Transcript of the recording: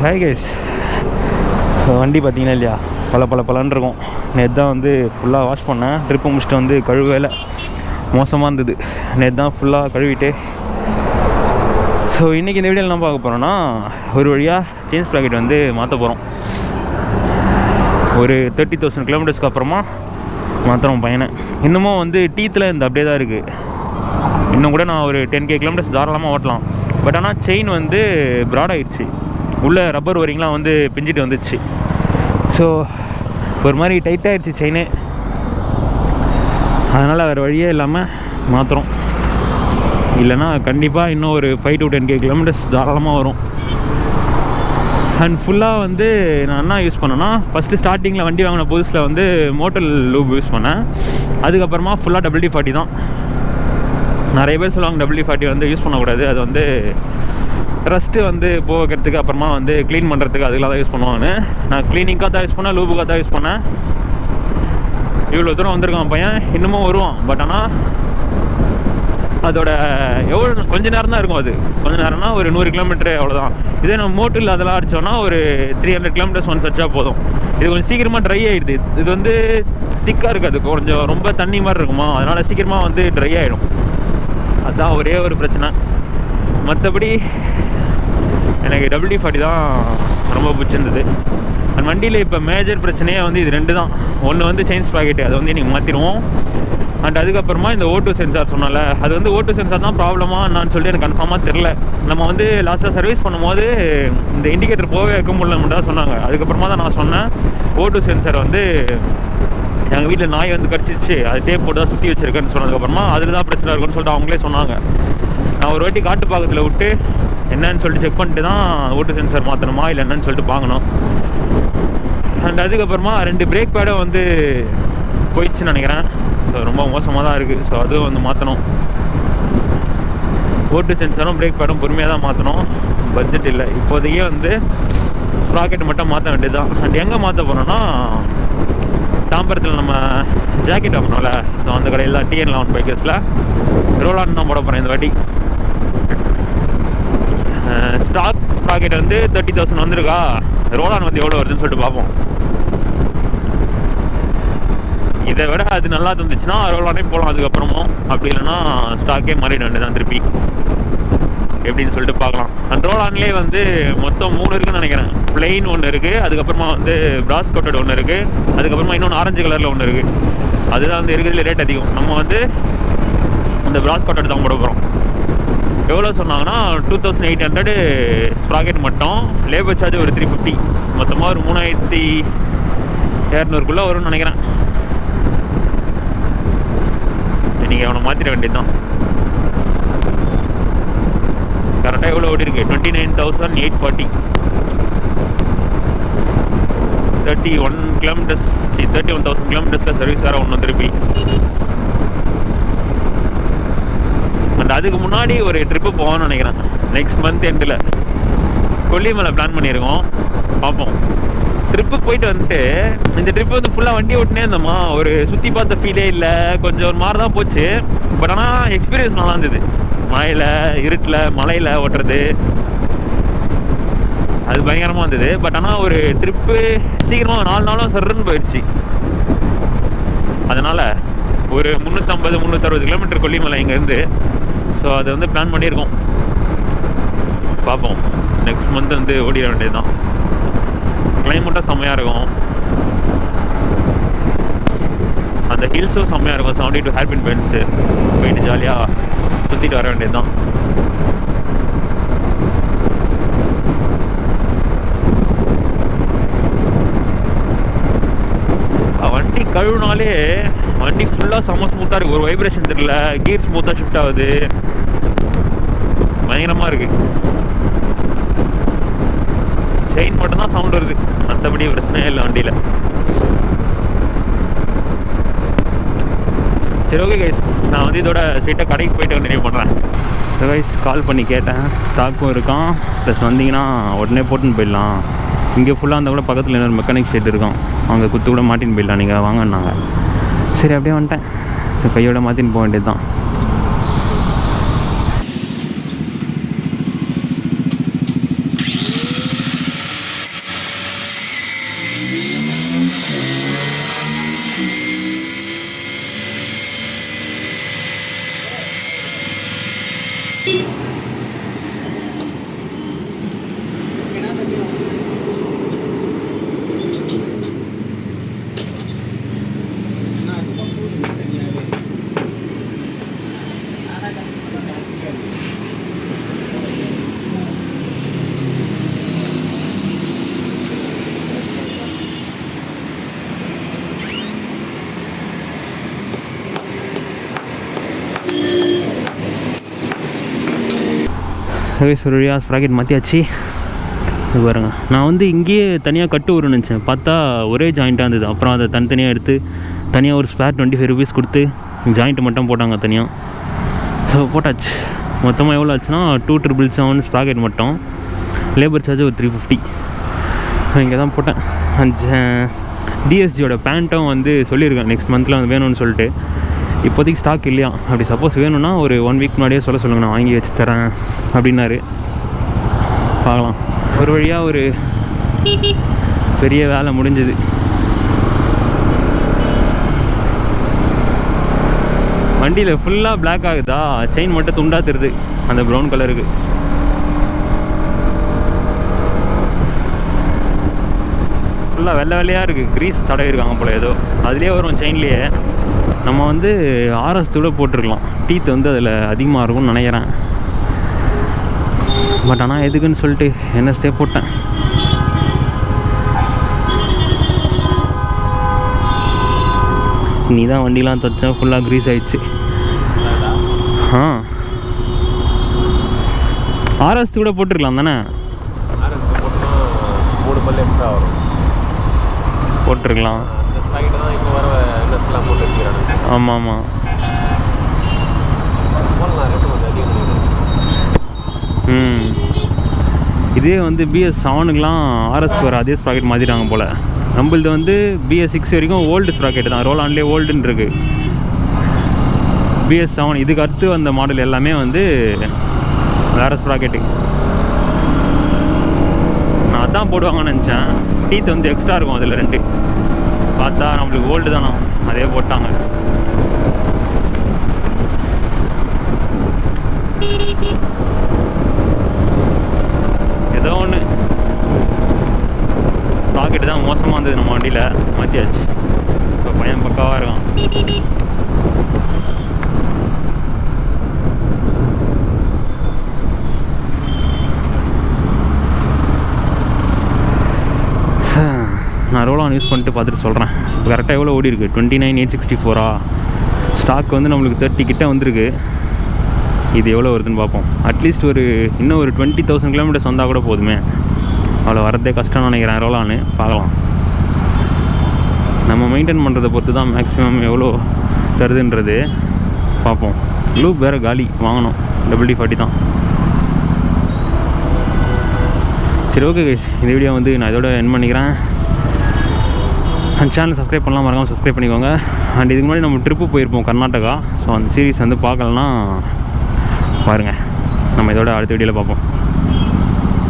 Hi guys. வண்டி பார்த்தீங்கன்னா இல்லையா, பலன்னு இருக்கும். நேற்று தான் வந்து ஃபுல்லாக வாஷ் பண்ணேன். ட்ரிப்பு முடிச்சுட்டு வந்து கழுவேலை மோசமாக இருந்தது. நேற்று தான் ஃபுல்லாக கழுவிட்டு ஸோ இன்றைக்கி இந்த வீடியோவில் என்ன பார்க்க போகிறோன்னா, ஒரு வழியாக செயின் ஸ்ப்ராக்கெட் வந்து மாற்ற போகிறோம். ஒரு 30,000 கிலோமீட்டர்ஸ்க்கு அப்புறமா மாற்றுறோம் பையனை. இன்னமும் வந்து டீத்தில் இந்த அப்படியே தான் இருக்குது. இன்னும் கூட நான் ஒரு 10K கிலோமீட்டர்ஸ் தாராளமாக ஓட்டலாம். பட் ஆனால் செயின் வந்து ப்ராட் ஆகிடுச்சு. உள்ளே ரப்பர் வரிங்கெலாம் வந்து பிஞ்சிட்டு வந்துச்சு. ஸோ ஒரு மாதிரி டைட்டாகிடுச்சு செயினு. அதனால் வேறு வழியே இல்லாமல் மாற்றுறோம். இல்லைனா கண்டிப்பாக இன்னும் ஒரு 5 to 10K கிலோமீட்டர்ஸ் தாராளமாக வரும். அண்ட் ஃபுல்லாக வந்து நான் என்ன யூஸ் பண்ணேன்னா, ஃபஸ்ட்டு ஸ்டார்டிங்கில் வண்டி வாங்கின புதுசில் வந்து மோட்டல் லூப் யூஸ் பண்ணேன். அதுக்கப்புறமா ஃபுல்லாக WD-40 தான். நிறைய பேர் சொல்லுவாங்க WD-40 வந்து யூஸ் பண்ணக்கூடாது, அது வந்து ரஸ்ட்டு வந்து போகிறதுக்கு அப்புறமா வந்து க்ளீன் பண்ணுறதுக்கு அதுக்கெல்லாம் தான் யூஸ் பண்ணுவாங்க. நான் க்ளீனிங்காக தான் யூஸ் பண்ணேன், லூபுக்காக தான் யூஸ் பண்ணேன். இவ்வளோ தூரம் வந்திருக்கான் பையன், இன்னமும் வருவான். பட் ஆனால் அதோட எவ்வளோ கொஞ்சம் நேரம் தான் இருக்கும். அது கொஞ்சம் நேரம்னா ஒரு 100 கிலோமீட்டரு அவ்வளோதான். இதே நம்ம மோட்டில் அதெல்லாம் அடித்தோன்னா ஒரு 300 கிலோமீட்டர்ஸ் ஒன்ஸ் அடிச்சா போதும். இது கொஞ்சம் சீக்கிரமாக ட்ரை ஆகிடுது. இது வந்து திக்காக இருக்காது, கொஞ்சம் ரொம்ப தண்ணி மாதிரி இருக்குமா, அதனால் சீக்கிரமாக வந்து ட்ரை ஆகிடும். அதுதான் ஒரே ஒரு பிரச்சனை. மற்றபடி எனக்கு WD-40 தான் ரொம்ப பிடிச்சிருந்தது. அந்த வண்டியில் இப்போ மேஜர் பிரச்சனையே வந்து இது ரெண்டு தான். ஒன்று வந்து செயின் ஸ்ப்ராக்கெட்டு, அதை வந்து இன்றைக்கி மாற்றிடுவோம். அண்ட் அதுக்கப்புறமா இந்த O2 சென்சார் சொன்னால, அது வந்து O2 சென்சார் தான் ப்ராப்ளமா என்னான்னு சொல்லிட்டு எனக்கு கன்ஃபார்மாக தெரில. நம்ம வந்து லாஸ்ட்டாக சர்வீஸ் பண்ணும்போது இந்த இண்டிகேட்டர் போகவே வைக்க முடியலன்னு தான் சொன்னாங்க. அதுக்கப்புறமா தான் நான் சொன்னேன், O2 சென்சார் வந்து எங்கள் வீட்டில் நாய் வந்து கடிச்சிச்சு, அது டேப் போட்டு தான் சுற்றி வச்சுருக்கேன்னு சொன்னதுக்கப்புறமா அதில் தான் பிரச்சனை இருக்குன்னு சொல்லிட்டு அவங்களே சொன்னாங்க. நான் ஒரு வாட்டி காட்டு பாக்கத்தில் விட்டு என்னன்னு சொல்லிட்டு செக் பண்ணிட்டு தான் O2 சென்சார் மாற்றணுமா இல்லை என்னன்னு சொல்லிட்டு பார்க்கணும். அண்ட் அதுக்கப்புறமா 2 பிரேக் பேடும் வந்து போயிடுச்சுன்னு நினைக்கிறேன். ஸோ ரொம்ப மோசமாக தான் இருக்குது. ஸோ அதுவும் வந்து மாற்றணும். O2 சென்சாரும் பிரேக் பேடும் பொறுமையாக தான் மாற்றணும். பட்ஜெட் இல்லை இப்போதையே. வந்து ஸ்ப்ராக்கெட் மட்டும் மாற்ற வேண்டியது தான். அண்ட் எங்கே மாற்ற போனோன்னா, தாம்பரத்தில் நம்ம ஜாக்கெட் வாங்கணும்ல, ஸோ அந்த கடையில் தான் TN11 பைக்கர்ஸில் ரோலான் தான் போட போகிறேன் இந்த வாட்டி. ஸ்ப்ராக்கெட் வந்து 30,000 வந்துருக்கா, ரோலான் வந்து எவ்வளோ வருதுன்னு சொல்லிட்டு பார்ப்போம். இதை விட அது நல்லா தந்துச்சுன்னா ரோலானே போகலாம் அதுக்கப்புறமும். அப்படி இல்லைன்னா ஸ்டாக்கே மாறிட வேண்டியதான் திருப்பி, எப்படின்னு சொல்லிட்டு பார்க்கலாம். அந்த ரோலான்லேயே வந்து மொத்தம் 3 இருக்குன்னு நினைக்கிறேன். பிளெயின் ஒன்று இருக்குது, அதுக்கப்புறமா வந்து பிராஸ் கோட்டட் ஒன்று இருக்குது, அதுக்கப்புறமா இன்னொன்று ஆரஞ்சு கலரில் ஒன்று இருக்குது. அதுதான் வந்து இருக்கிறதுல ரேட் அதிகம். நம்ம வந்து அந்த பிராஸ் கோட்டட் தான் போட போகிறோம். எவ்வளோ சொன்னாங்கன்னா 2800 ஸ்ப்ராக்கெட் மட்டும். லேபர் சார்ஜ் ஒரு 350, மொத்தமாக ஒரு 3200 வரும்னு நினைக்கிறேன். நீங்கள் அவனை மாற்றிட வேண்டியது தான். கரெக்டாக எவ்வளோ ஓடி இருக்கு, 29,840. 31 கிலோமீட்டர்ஸ், 31,000 கிலோமீட்டர்ஸில் சர்வீஸ் வேறு ஒன்று திருப்பி. அண்ட் அதுக்கு முன்னாடி ஒரு ட்ரிப்பு போகணும்னு நினைக்கிறேன். நெக்ஸ்ட் மந்த் எண்டில் கொல்லிமலை பிளான் பண்ணியிருக்கோம், பார்ப்போம். ட்ரிப்பு போயிட்டு வந்துட்டு இந்த ட்ரிப்பு வந்து ஃபுல்லாக வண்டி ஓட்டினே இருந்தோமா, ஒரு சுற்றி பார்த்த ஃபீலே இல்லை. கொஞ்சம் ஒரு மாதிரி தான் போச்சு. பட் ஆனால் எக்ஸ்பீரியன்ஸ் நல்லா இருந்தது. மழையில், இருட்டில், மலையில் ஓட்டுறது அது பயங்கரமாக இருந்தது. பட் ஆனால் ஒரு ட்ரிப்பு சீக்கிரமாக 4 நாளும் சர்ன்னு போயிடுச்சு. அதனால் ஒரு 350-360 கிலோமீட்டர் கொல்லிமலை இங்கேருந்து. ஸோ அது வந்து பிளான் பண்ணியிருக்கோம், பார்ப்போம். நெக்ஸ்ட் மந்த் வந்து ஓடிட வேண்டியது தான். கிளைமேட்டும் செம்மையாக இருக்கும், அந்த ஹில்ஸும் செம்மையாக இருக்கும். 72 ஹேர்பின் பென்ஸு போயிட்டு ஜாலியாக சுற்றிட்டு வர வேண்டியது தான். வண்டி கழுவுனாலே வண்டி ஃபுல்லாக செம்ம ஸ்மூத்தாக இருக்குது. ஒரு வைப்ரேஷன் தெரியல, கீர் ஸ்மூத்தாக ஷிஃப்ட் ஆகுது, பயங்கரமாக இருக்குது. செயின் மட்டும்தான் சவுண்ட் வருது, மற்றபடி பிரச்சனையே இல்லை வண்டியில். சரி, ஓகே கைஸ், நான் வந்து இதோட ஸ்ட்ரெயிட்டாக கடைக்கு போயிட்டு கண்டினியூ பண்ணுறேன். ஸோ கைஸ், கால் பண்ணி கேட்டேன், ஸ்டாக்கும் இருக்கான், ப்ளஸ் வந்தீங்கன்னா உடனே போட்டுன்னு போயிடலாம். இங்கே ஃபுல்லாக இருந்தால் கூட பக்கத்தில் இன்னொரு மெக்கானிக் ஷெட் இருக்கும், அவங்க குத்து கூட மாட்டின்னு போயிடலாம் நீங்கள் வாங்கினாங்க. சரி, அப்படியே வந்துட்டேன். ஸோ கையோட மாற்றின்னு போக வேண்டியது தான். சொல்லியா ஸ்ப்ராக்கெட் மாற்றியாச்சு. இது பாருங்க, நான் வந்து இங்கேயே தனியாக கட்டு வரும்னு நினச்சேன், பார்த்தா ஒரே ஜாயிண்ட்டாக இருந்தது. அப்புறம் அதை தனித்தனியாக எடுத்து தனியாக ஒரு ஸ்பேர் 25 rupees கொடுத்து ஜாயிண்ட்டு மட்டும் போட்டாங்க தனியாக. ஸோ போட்டாச்சு. மொத்தமாக எவ்வளோ ஆச்சுன்னா 2777 ஸ்ப்ராக்கெட் மட்டும். லேபர் சார்ஜ் ஒரு 350. இங்கே தான் போட்டேன். டிஎஸ்ஜியோட பேண்ட்டும் வந்து சொல்லியிருக்கேன் நெக்ஸ்ட் மந்தில் வந்து வேணும்னு சொல்லிட்டு. இப்போதைக்கு ஸ்டாக் இல்லையா, அப்படி சப்போஸ் வேணும்னா ஒரு 1 week முன்னாடியே சொல்லுங்கள், நான் வாங்கி வச்சு தரேன் அப்படின்னாரு. பார்க்கலாம். ஒரு வழியாக ஒரு பெரிய வேலை முடிஞ்சுது. வண்டியில் ஃபுல்லாக பிளாக் ஆகுதா, செயின் மட்டும் துண்டா தெரியுது அந்த ப்ரௌன் கலருக்கு. ஃபுல்லாக வெள்ளை வெள்ளையாக இருக்குது. க்ரீஸ் தடவிருக்காங்க போல் ஏதோ, அதுலேயே வரும் செயின்லேயே. நம்ம வந்து ஆர்எஸ் கூட போட்டிருக்கலாம், டீத் வந்து அதில் அதிகமாக இருக்கும்னு நினைக்கிறேன். பட் ஆனால் எதுக்குன்னு சொல்லிட்டு என்எஸ்டே போட்டேன். நீ தான் வண்டிலாம் துவைச்சா ஃபுல்லாக க்ரீஸ் ஆயிடுச்சு. ஆர்எஸ் கூட போட்டிருக்கலாம் தானே, போட்டிருக்கலாம். ஆமாம் ஆமாம். இதே வந்து BS7க்குலாம் ஆர்எஸ்க்கு வர அதே ஸ்ப்ராக்கெட் மாற்றிட்டாங்க போல். நம்மளது வந்து BS6 வரைக்கும் ஓல்டு ஸ்ப்ராக்கெட் தான், ரோலான்லேயே ஓல்டுன்னு இருக்குது. BS7 இதுக்கு அடுத்து வந்த மாடல் எல்லாமே வந்து வேறு ஸ்ப்ராக்கெட்டு. நான் அதான் போடுவாங்கன்னு நினச்சேன். டீத் வந்து எக்ஸ்ட்ரா இருக்கும் அதில் 2. பார்த்தா நம்மளுக்கு ஓல்டு தானே, அதே போட்டாங்க. ஏதோ ஒன்று ஸ்ப்ராக்கெட்டு தான் மோசமாக இருந்தது நம்ம வண்டியில், மாற்றியாச்சு. இப்போ பையன் பக்காவாக இருக்கான். நான் ரோலான் யூஸ் பண்ணிட்டு பார்த்துட்டு சொல்கிறேன். இப்போ கரெக்டாக எவ்வளோ ஓடி இருக்குது, 29,864. ஸ்டாக் வந்து நம்மளுக்கு 30 கிட்ட வந்திருக்கு. இது எவ்வளோ வருதுன்னு பார்ப்போம். அட்லீஸ்ட் ஒரு இன்னும் ஒரு 20,000 kilometers வந்தால் கூட போதுமே. அவ்வளோ வரதே கஷ்டம்னு நினைக்கிறேன் ரோலான்னு. பார்க்கலாம், நம்ம மெயின்டைன் பண்ணுறதை பொறுத்து தான் மேக்ஸிமம் எவ்வளோ தருதுன்றது பார்ப்போம். லூப் வேறு காலி வாங்கணும், WD-40 தான். சரி, ஓகே கைஸ், இந்த வீடியோ வந்து நான் இதோட என் பண்ணிக்கிறேன். அந்த சேனல் சப்ஸ்கிரைப் பண்ணலாம், மறக்காமல் சப்ஸ்கிரைப் பண்ணிக்கோங்க. அண்ட் இதுக்கு முன்னாடி நம்ம ட்ரிப்பு போயிருப்போம் கர்நாடகா. ஸோ அந்த சீரீஸ் வந்து பார்க்கலன்னா பாருங்கள். நம்ம இதோட அடுத்த வீடியோவில் பார்ப்போம்.